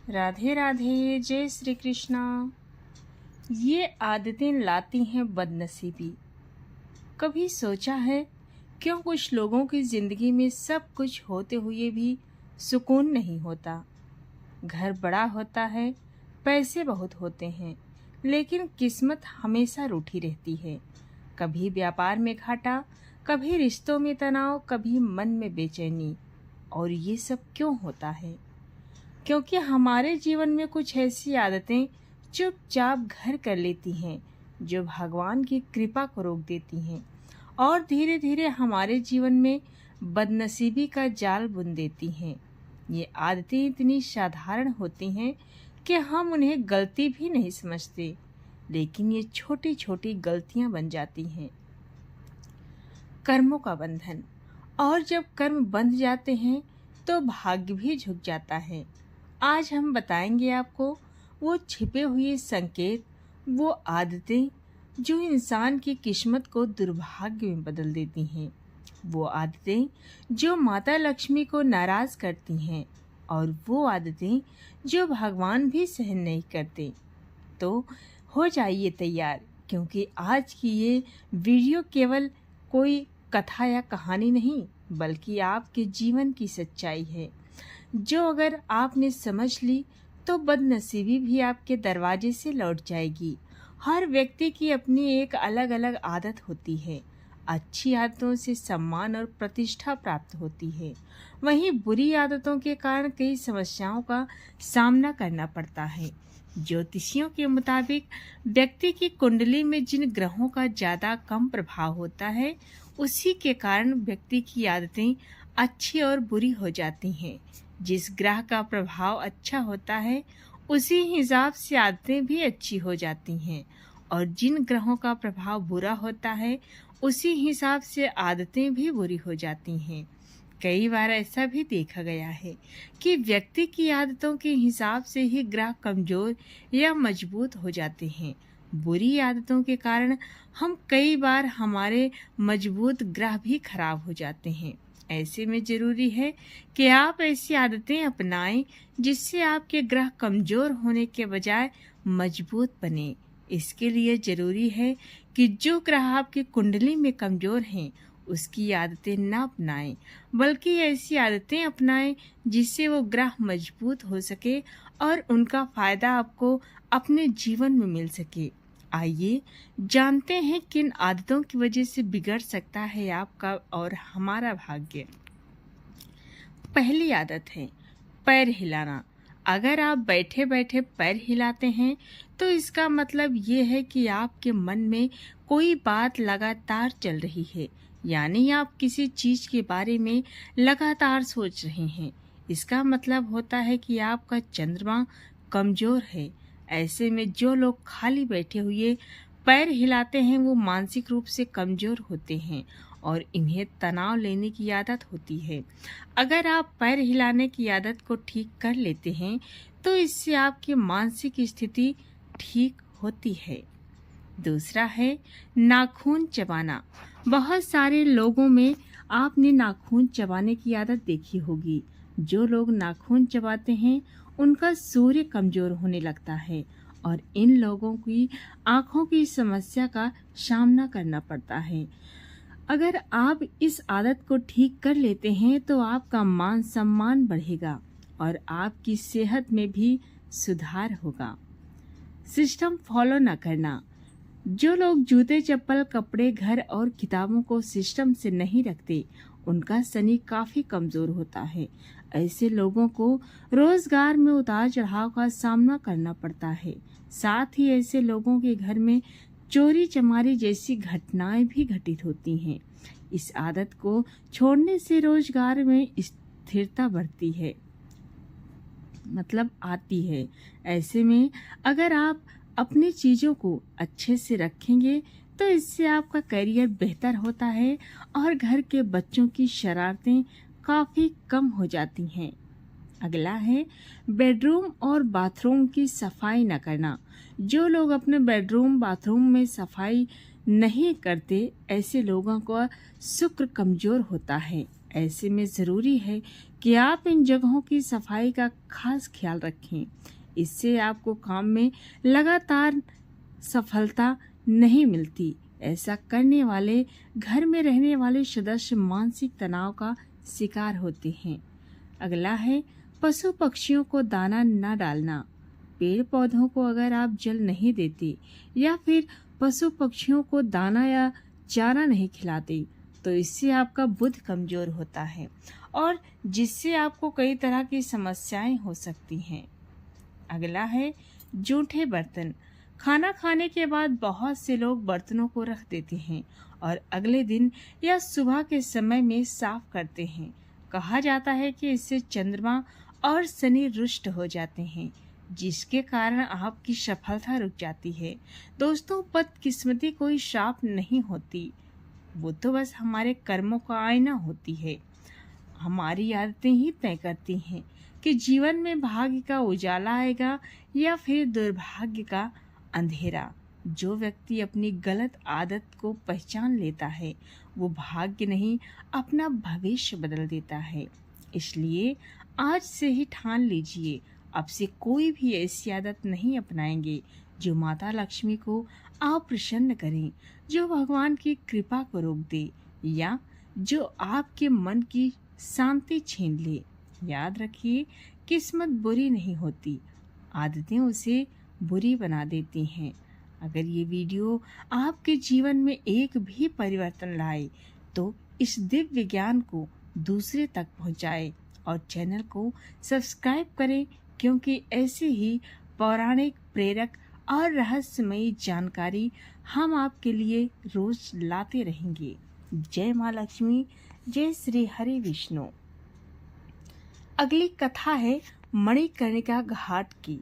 राधे राधे, जय श्री कृष्णा। ये आदतें लाती हैं बदनसीबी। कभी सोचा है क्यों कुछ लोगों की ज़िंदगी में सब कुछ होते हुए भी सुकून नहीं होता। घर बड़ा होता है, पैसे बहुत होते हैं, लेकिन किस्मत हमेशा रूठी रहती है। कभी व्यापार में घाटा, कभी रिश्तों में तनाव, कभी मन में बेचैनी। और ये सब क्यों होता है? क्योंकि हमारे जीवन में कुछ ऐसी आदतें चुपचाप घर कर लेती हैं जो भगवान की कृपा को रोक देती हैं और धीरे धीरे हमारे जीवन में बदनसीबी का जाल बुन देती हैं। ये आदतें इतनी साधारण होती हैं कि हम उन्हें गलती भी नहीं समझते, लेकिन ये छोटी छोटी गलतियां बन जाती हैं। कर्मों का बंधन। और जब कर्म बंध जाते हैं तो भाग्य भी झुक जाता है। आज हम बताएंगे आपको वो छिपे हुए संकेत, वो आदतें जो इंसान की किस्मत को दुर्भाग्य में बदल देती हैं। वो आदतें जो माता लक्ष्मी को नाराज करती हैं और वो आदतें जो भगवान भी सहन नहीं करते। तो हो जाइए तैयार, क्योंकि आज की ये वीडियो केवल कोई कथा या कहानी नहीं, बल्कि आपके जीवन की सच्चाई है, जो अगर आपने समझ ली तो बदनसीबी भी आपके दरवाजे से लौट जाएगी। हर व्यक्ति की अपनी एक अलग अलग आदत होती है। अच्छी आदतों से सम्मान और प्रतिष्ठा प्राप्त होती है, वहीं बुरी आदतों के कारण कई समस्याओं का सामना करना पड़ता है। ज्योतिषियों के मुताबिक व्यक्ति की कुंडली में जिन ग्रहों का ज़्यादा कम प्रभाव होता है, उसी के कारण व्यक्ति की आदतें अच्छी और बुरी हो जाती हैं। जिस ग्रह का प्रभाव अच्छा होता है, उसी हिसाब से आदतें भी अच्छी हो जाती हैं, और जिन ग्रहों का प्रभाव बुरा होता है, उसी हिसाब से आदतें भी बुरी हो जाती हैं। कई बार ऐसा भी देखा गया है कि व्यक्ति की आदतों के हिसाब से ही ग्रह कमजोर या मजबूत हो जाते हैं। बुरी आदतों के कारण हम कई बार हमारे मजबूत ग्रह भी खराब हो जाते हैं। ऐसे में जरूरी है कि आप ऐसी आदतें अपनाएं जिससे आपके ग्रह कमजोर होने के बजाय मजबूत बने। इसके लिए जरूरी है कि जो ग्रह आपकी कुंडली में कमजोर हैं, उसकी आदतें न अपनाएं, बल्कि ऐसी आदतें अपनाएं जिससे वो ग्रह मजबूत हो सके और उनका फायदा आपको अपने जीवन में मिल सके। आइए जानते हैं किन आदतों की वजह से बिगड़ सकता है आपका और हमारा भाग्य। पहली आदत है पैर हिलाना। अगर आप बैठे बैठे पैर हिलाते हैं तो इसका मतलब ये है कि आपके मन में कोई बात लगातार चल रही है, यानी आप किसी चीज के बारे में लगातार सोच रहे हैं। इसका मतलब होता है कि आपका चंद्रमा कमजोर है। ऐसे में जो लोग खाली बैठे हुए पैर हिलाते हैं, वो मानसिक रूप से कमजोर होते हैं और इन्हें तनाव लेने की आदत होती है। अगर आप पैर हिलाने की आदत को ठीक कर लेते हैं तो इससे आपकी मानसिक स्थिति ठीक होती है। दूसरा है नाखून चबाना। बहुत सारे लोगों में आपने नाखून चबाने की आदत देखी होगी। जो लोग नाखून चबाते हैं उनका सूर्य कमजोर होने लगता है और इन लोगों की आंखों की समस्या का सामना करना पड़ता है। अगर आप इस आदत को ठीक कर लेते हैं तो आपका मान सम्मान बढ़ेगा और आपकी सेहत में भी सुधार होगा। सिस्टम फॉलो न करना। जो लोग जूते, चप्पल, कपड़े, घर और किताबों को सिस्टम से नहीं रखते, उनका शनि काफी कमजोर होता है। ऐसे लोगों को रोजगार में उतार चढ़ाव का सामना करना पड़ता है। साथ ही ऐसे लोगों के घर में चोरी चमारी जैसी घटनाएं भी घटित होती हैं। इस आदत को छोड़ने से रोजगार में स्थिरता बढ़ती है, मतलब आती है। ऐसे में अगर आप अपनी चीज़ों को अच्छे से रखेंगे तो इससे आपका करियर बेहतर होता है और घर के बच्चों की शरारतें काफ़ी कम हो जाती हैं। अगला है बेडरूम और बाथरूम की सफाई न करना। जो लोग अपने बेडरूम, बाथरूम में सफाई नहीं करते, ऐसे लोगों का शुक्र कमज़ोर होता है। ऐसे में ज़रूरी है कि आप इन जगहों की सफाई का खास ख्याल रखें। इससे आपको काम में लगातार सफलता नहीं मिलती। ऐसा करने वाले घर में रहने वाले सदस्य मानसिक तनाव का शिकार होते हैं। अगला है पशु पक्षियों को दाना न डालना। पेड़ पौधों को अगर आप जल नहीं देते या फिर पशु पक्षियों को दाना या चारा नहीं खिलाते तो इससे आपका बुद्ध कमजोर होता है और जिससे आपको कई तरह की समस्याएं हो सकती हैं। अगला है जूठे बर्तन। खाना खाने के बाद बहुत से लोग बर्तनों को रख देते हैं और अगले दिन या सुबह के समय में साफ करते हैं। कहा जाता है कि इससे चंद्रमा और शनि रुष्ट हो जाते हैं, जिसके कारण आपकी सफलता रुक जाती है। दोस्तों, बदकिस्मती कोई श्राप नहीं होती, वो तो बस हमारे कर्मों का आईना होती है। हमारी आदतें ही तय करती हैं कि जीवन में भाग्य का उजाला आएगा या फिर दुर्भाग्य का अंधेरा। जो व्यक्ति अपनी गलत आदत को पहचान लेता है वो भाग्य नहीं अपना भविष्य बदल देता है। इसलिए आज से ही ठान लीजिए, अब से कोई भी ऐसी आदत नहीं अपनाएंगे जो माता लक्ष्मी को अप्रसन्न करें, जो भगवान की कृपा को रोक दे या जो आपके मन की शांति छीन ले। याद रखिए, किस्मत बुरी नहीं होती, आदतें उसे बुरी बना देती हैं। अगर ये वीडियो आपके जीवन में एक भी परिवर्तन लाए तो इस दिव्य ज्ञान को दूसरे तक पहुंचाए और चैनल को सब्सक्राइब करें, क्योंकि ऐसे ही पौराणिक, प्रेरक और रहस्यमयी जानकारी हम आपके लिए रोज लाते रहेंगे। जय माँ लक्ष्मी, जय श्री हरि विष्णु। अगली कथा है मणिकर्णिका घाट की।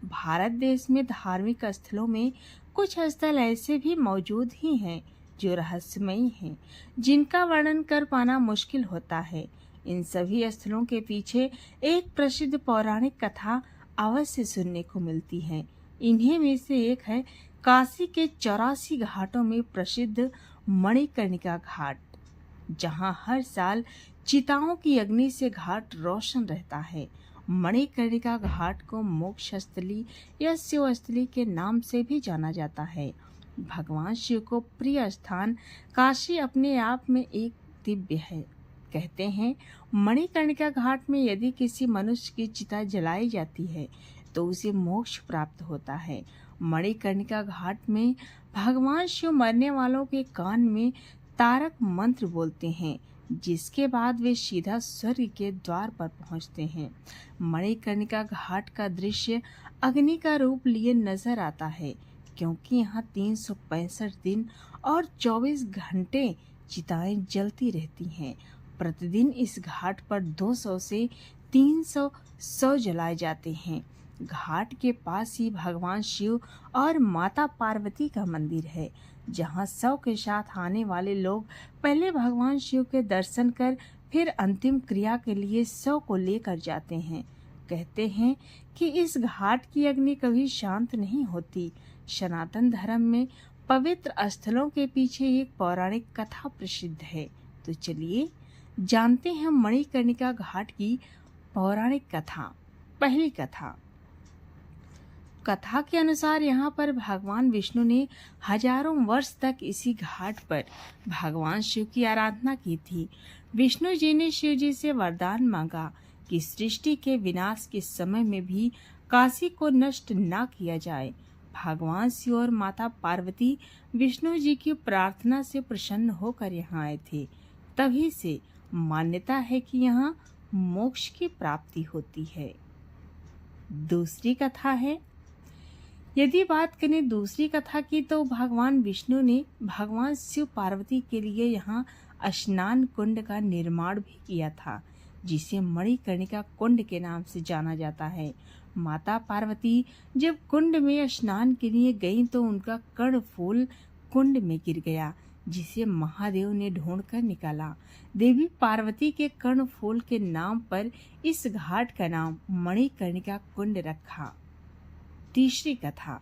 भारत देश में धार्मिक स्थलों में कुछ स्थल ऐसे भी मौजूद ही हैं जो रहस्यमयी हैं, जिनका वर्णन कर पाना मुश्किल होता है। इन सभी स्थलों के पीछे एक प्रसिद्ध पौराणिक कथा अवश्य सुनने को मिलती है। इन्हीं में से एक है काशी के 84 घाटों में प्रसिद्ध मणिकर्णिका घाट, जहां हर साल चिताओं की अग्नि से घाट रोशन रहता है। मणिकर्णिका घाट को मोक्ष स्थली या शिव स्थली के नाम से भी जाना जाता है। भगवान शिव को प्रिय स्थान काशी अपने आप में एक दिव्य है। कहते हैं मणिकर्णिका घाट में यदि किसी मनुष्य की चिता जलाई जाती है तो उसे मोक्ष प्राप्त होता है। मणिकर्णिका घाट में भगवान शिव मरने वालों के कान में तारक मंत्र बोलते हैं, जिसके बाद वे सीधा स्वर्ग के द्वार पर पहुंचते हैं। मणिकर्णिका घाट का दृश्य अग्नि का रूप लिए नजर आता है, क्योंकि यहाँ 365 दिन और 24 घंटे चिताएं जलती रहती हैं। प्रतिदिन इस घाट पर 200 से 300 शव जलाए जाते हैं। घाट के पास ही भगवान शिव और माता पार्वती का मंदिर है, जहां शव के साथ आने वाले लोग पहले भगवान शिव के दर्शन कर फिर अंतिम क्रिया के लिए शव को लेकर जाते हैं। कहते हैं कि इस घाट की अग्नि कभी शांत नहीं होती। सनातन धर्म में पवित्र स्थलों के पीछे एक पौराणिक कथा प्रसिद्ध है। तो चलिए जानते हैं मणिकर्णिका घाट की पौराणिक कथा। पहली कथा के अनुसार यहाँ पर भगवान विष्णु ने हजारों वर्ष तक इसी घाट पर भगवान शिव की आराधना की थी। विष्णु जी ने शिव जी से वरदान मांगा कि सृष्टि के विनाश के समय में भी काशी को नष्ट न किया जाए। भगवान शिव और माता पार्वती विष्णु जी की प्रार्थना से प्रसन्न होकर यहाँ आए थे। तभी से मान्यता है कि यहाँ मोक्ष की प्राप्ति होती है। दूसरी कथा है, यदि बात करें दूसरी कथा की तो भगवान विष्णु ने भगवान शिव पार्वती के लिए यहाँ स्नान कुंड का निर्माण भी किया था, जिसे मणिकर्णिका कुंड के नाम से जाना जाता है। माता पार्वती जब कुंड में स्नान के लिए गईं तो उनका कर्णफूल कुंड में गिर गया, जिसे महादेव ने ढूंढकर निकाला। देवी पार्वती के कर्णफूल के नाम पर इस घाट का नाम मणिकर्णिका कुंड रखा। तीसरी कथा,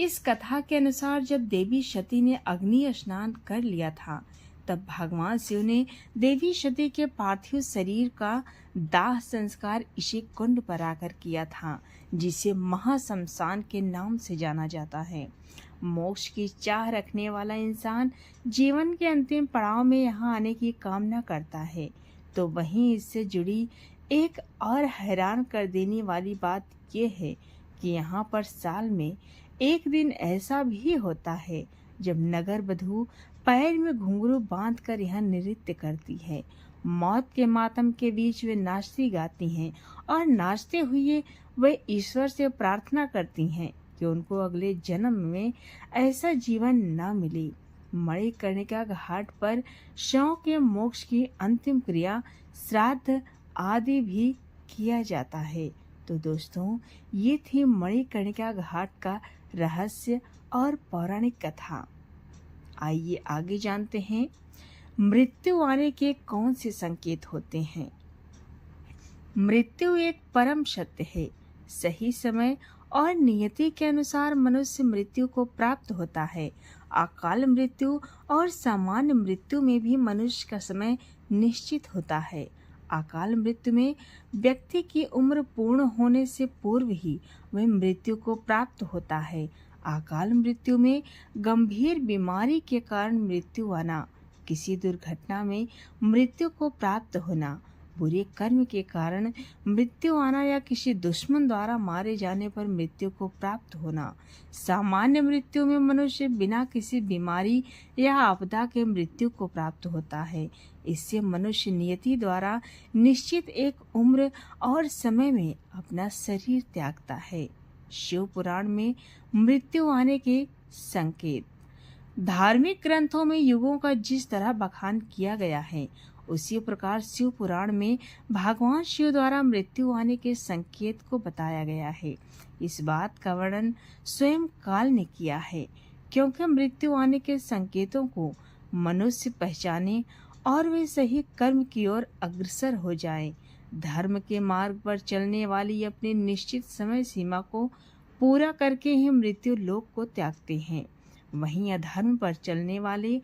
इस कथा के अनुसार जब देवी सती ने अग्नि स्नान कर लिया था तब भगवान शिव ने देवी सती के पार्थिव शरीर का दाह संस्कार इसी कुंड पर आकर किया था, जिसे महाशमशान के नाम से जाना जाता है। मोक्ष की चाह रखने वाला इंसान जीवन के अंतिम पड़ाव में यहाँ आने की कामना करता है, तो वहीं इससे जुड़ी एक और हैरान कर देने वाली बात यह है कि यहाँ पर साल में एक दिन ऐसा भी होता है जब नगर वधू पैर में घुंघरू बांधकर यहाँ नृत्य करती है। मौत के मातम के बीच वे नाचती गाती हैं और नाचते हुए वे ईश्वर से प्रार्थना करती हैं कि उनको अगले जन्म में ऐसा जीवन न मिले। मणिकर्णिका घाट पर शव के मोक्ष की अंतिम क्रिया श्राद्ध आदि भी किया जाता है। तो दोस्तों, ये थी मणिकर्णिका घाट का रहस्य और पौराणिक कथा। आइए आगे जानते हैं मृत्यु आने के कौन से संकेत होते हैं। मृत्यु एक परम सत्य है। सही समय और नियति के अनुसार मनुष्य मृत्यु को प्राप्त होता है। अकाल मृत्यु और सामान्य मृत्यु में भी मनुष्य का समय निश्चित होता है। अकाल मृत्यु में व्यक्ति की उम्र पूर्ण होने से पूर्व ही वह मृत्यु को प्राप्त होता है। अकाल मृत्यु में गंभीर बीमारी के कारण मृत्यु आना, किसी दुर्घटना में मृत्यु को प्राप्त होना, बुरे कर्म के कारण मृत्यु आना या किसी दुश्मन द्वारा मारे जाने पर मृत्यु को प्राप्त होना। सामान्य मृत्यु में मनुष्य बिना किसी बीमारी या आपदा के मृत्यु को प्राप्त होता है। इससे मनुष्य नियति द्वारा निश्चित एक उम्र और समय में अपना शरीर त्यागता है। शिव पुराण में मृत्यु आने के संकेत। धार्मिक ग्रंथों में युगों का जिस तरह बखान किया गया है, उसी प्रकार शिव पुराण में भगवान शिव द्वारा मृत्यु आने के संकेत को बताया गया है। इस बात का वर्णन स्वयं काल ने किया है, क्योंकि मृत्यु आने के संकेतों को मनुष्य पहचाने और वे सही कर्म की ओर अग्रसर हो जाए। धर्म के मार्ग पर चलने वाली अपनी निश्चित समय सीमा को पूरा करके ही मृत्यु लोक को त्यागते हैं। वहीं अधर्म पर चलने वाले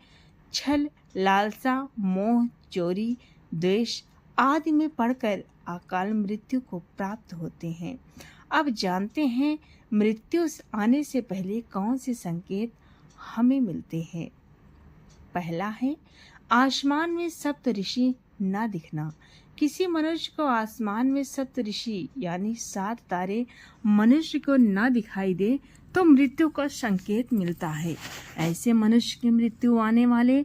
छल, लालसा, मोह, चोरी, द्वेष आदि में पड़कर अकाल मृत्यु को प्राप्त होते हैं। अब जानते हैं मृत्यु आने से पहले कौन से संकेत हमें मिलते हैं। पहला है आसमान में सप्तऋषि न दिखना। किसी मनुष्य को आसमान में सप्तऋषि यानी 7 तारे मनुष्य को न दिखाई दे तो मृत्यु का संकेत मिलता है। ऐसे मनुष्य की मृत्यु आने वाले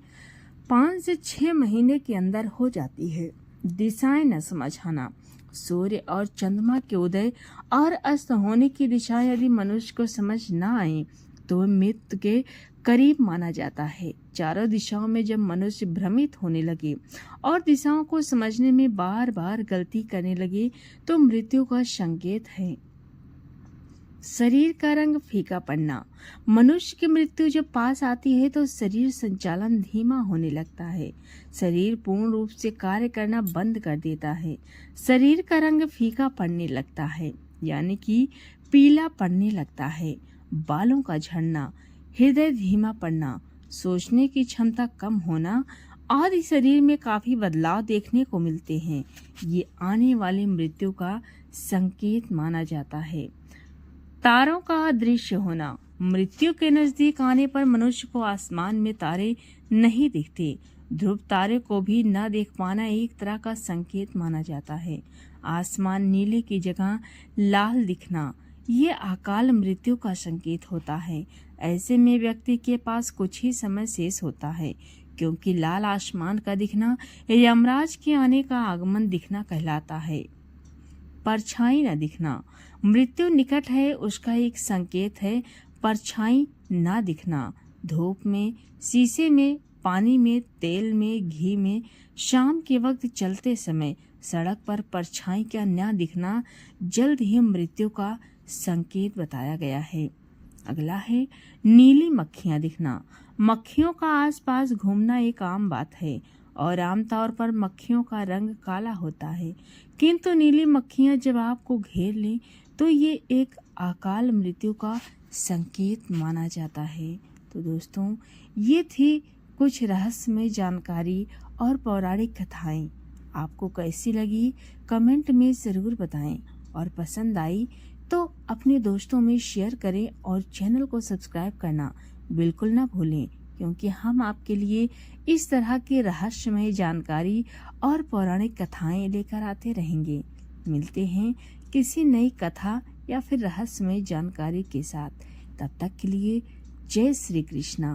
5 से 6 महीने के अंदर हो जाती है। दिशाएं न समझाना। सूर्य और चंद्रमा के उदय और अस्त होने की दिशा यदि मनुष्य को समझ न आए तो वह मृत्यु के करीब माना जाता है। चारों दिशाओं में जब मनुष्य भ्रमित होने लगे और दिशाओं को समझने में बार बार गलती करने लगे तो मृत्यु का संकेत है। शरीर का रंग फीका पड़ना। मनुष्य की मृत्यु जब पास आती है तो शरीर संचालन धीमा होने लगता है। शरीर पूर्ण रूप से कार्य करना बंद कर देता है। शरीर का रंग फीका पड़ने लगता है, यानी कि पीला पड़ने लगता है। बालों का झड़ना, हृदय धीमा पड़ना, सोचने की क्षमता कम होना आदि शरीर में काफी बदलाव देखने को मिलते हैं। ये आने वाली मृत्यु का संकेत माना जाता है। तारों का अदृश्य होना। मृत्यु के नजदीक आने पर मनुष्य को आसमान में तारे नहीं दिखते। ध्रुव तारे को भी न देख पाना एक तरह का संकेत माना जाता है। आसमान नीले की जगह लाल दिखना, ये अकाल मृत्यु का संकेत होता है। ऐसे में व्यक्ति के पास कुछ ही समय शेष होता है, क्योंकि लाल आसमान का दिखना यमराज के आने का आगमन दिखना कहलाता है। परछाई न दिखना। मृत्यु निकट है उसका एक संकेत है परछाई न दिखना। धूप में, शीशे में, पानी में, तेल में, घी में, शाम के वक्त चलते समय सड़क पर परछाई का न दिखना जल्द ही मृत्यु का संकेत बताया गया है। अगला है नीली मक्खियां दिखना। मक्खियों का आसपास घूमना एक आम बात है और आमतौर पर मक्खियों का रंग काला होता है, किंतु नीली मक्खियां जब आपको घेर लें तो ये एक अकाल मृत्यु का संकेत माना जाता है। तो दोस्तों, ये थी कुछ रहस्यमय जानकारी और पौराणिक कथाएं आपको कैसी लगी कमेंट में ज़रूर बताएं और पसंद आई तो अपने दोस्तों में शेयर करें और चैनल को सब्सक्राइब करना बिल्कुल ना भूलें, क्योंकि हम आपके लिए इस तरह के रहस्यमय जानकारी और पौराणिक कथाएं लेकर आते रहेंगे। मिलते हैं किसी नई कथा या फिर रहस्यमय जानकारी के साथ। तब तक के लिए जय श्री कृष्णा।